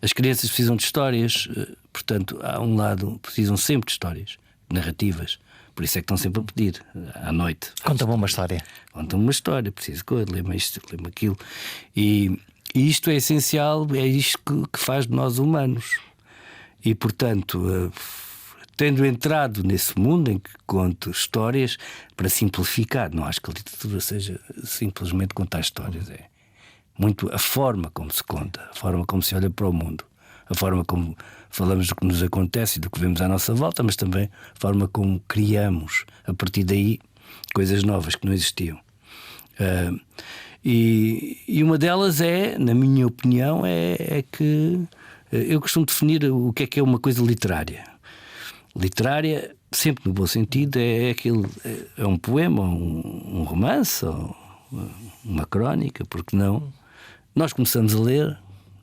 As crianças precisam de histórias, portanto, há um lado, precisam sempre de histórias narrativas. Por isso é que estão sempre a pedir à noite. Conta-me uma história. Conta-me uma história, preciso de lê-me isto, lê-me aquilo. E isto é essencial, é isto que faz de nós humanos. E, portanto, tendo entrado nesse mundo em que conto histórias, para simplificar, não acho que a literatura seja simplesmente contar histórias, é muito a forma como se conta, a forma como se olha para o mundo, a forma como falamos do que nos acontece e do que vemos à nossa volta, mas também a forma como criamos, a partir daí, coisas novas que não existiam. E uma delas é, na minha opinião, é que eu costumo definir o que é uma coisa literária. Literária, sempre no bom sentido, é um poema, um romance, ou uma crónica, porque não? Nós começamos a ler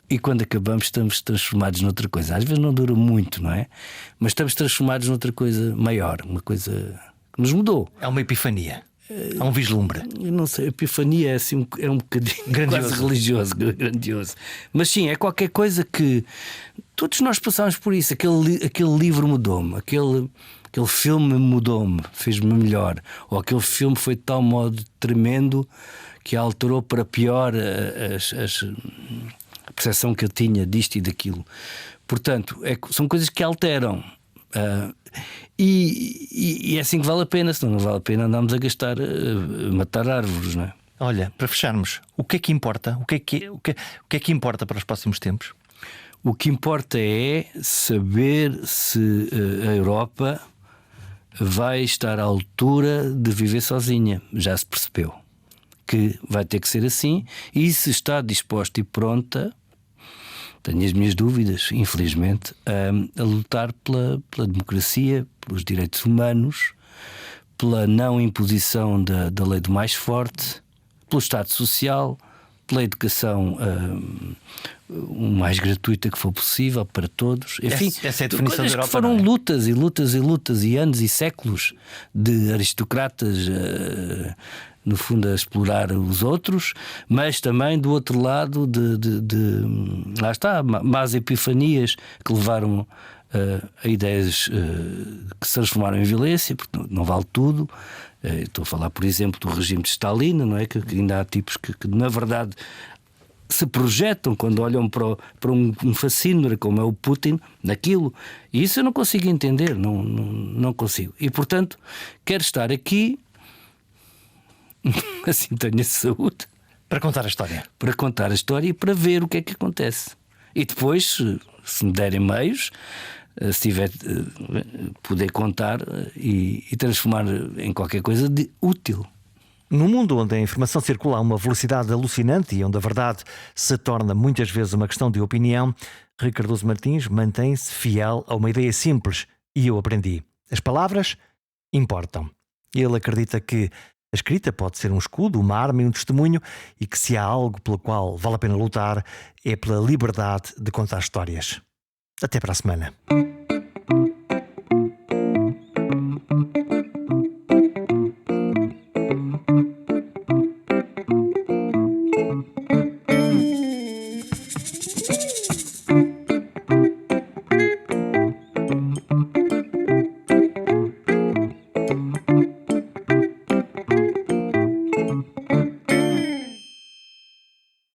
e quando acabamos estamos transformados noutra coisa. Às vezes não dura muito, não é? Mas estamos transformados noutra coisa maior, uma coisa que nos mudou. É uma epifania. Há um vislumbre. Eu não sei, a epifania é assim, é um bocadinho grandioso. Quase religioso, grandioso. Mas sim, é qualquer coisa que todos nós passamos por isso. Aquele livro mudou-me, aquele filme mudou-me, fez-me melhor. Ou aquele filme foi de tal modo tremendo que alterou para pior a percepção que eu tinha disto e daquilo. Portanto, são coisas que alteram. E é assim que vale a pena, senão não vale a pena andarmos a gastar, a matar árvores, não é? Olha, para fecharmos, o que é que importa? O que é que importa para os próximos tempos? O que importa é saber se a Europa vai estar à altura de viver sozinha. Já se percebeu que vai ter que ser assim, e se está disposta e pronta, tenho as minhas dúvidas, infelizmente, a lutar pela democracia, pelos direitos humanos, pela não imposição da lei do mais forte, pelo Estado Social, pela educação o mais gratuita que for possível para todos. Enfim, essa é a definição coisas da Europa, que foram não é? lutas e lutas e lutas e anos e séculos de aristocratas no fundo a explorar os outros, mas também do outro lado lá está, más epifanias que levaram a ideias que se transformaram em violência, porque não vale tudo. Estou a falar, por exemplo, do regime de Stalin, não é? Que ainda há tipos que na verdade se projetam quando olham para um fascínora como é o Putin, naquilo. E isso eu não consigo entender, não consigo. E portanto, quero estar aqui assim tenho a saúde Para contar a história. para contar a história e para ver o que é que acontece. E depois, se me derem meios, se tiver poder contar e transformar em qualquer coisa de útil. No mundo onde a informação circula a uma velocidade alucinante e onde a verdade se torna muitas vezes uma questão de opinião, Rui Cardoso Martins mantém-se fiel a uma ideia simples, e eu aprendi: as palavras importam. Ele acredita que a escrita pode ser um escudo, uma arma e um testemunho, e que se há algo pelo qual vale a pena lutar é pela liberdade de contar histórias. Até para a semana.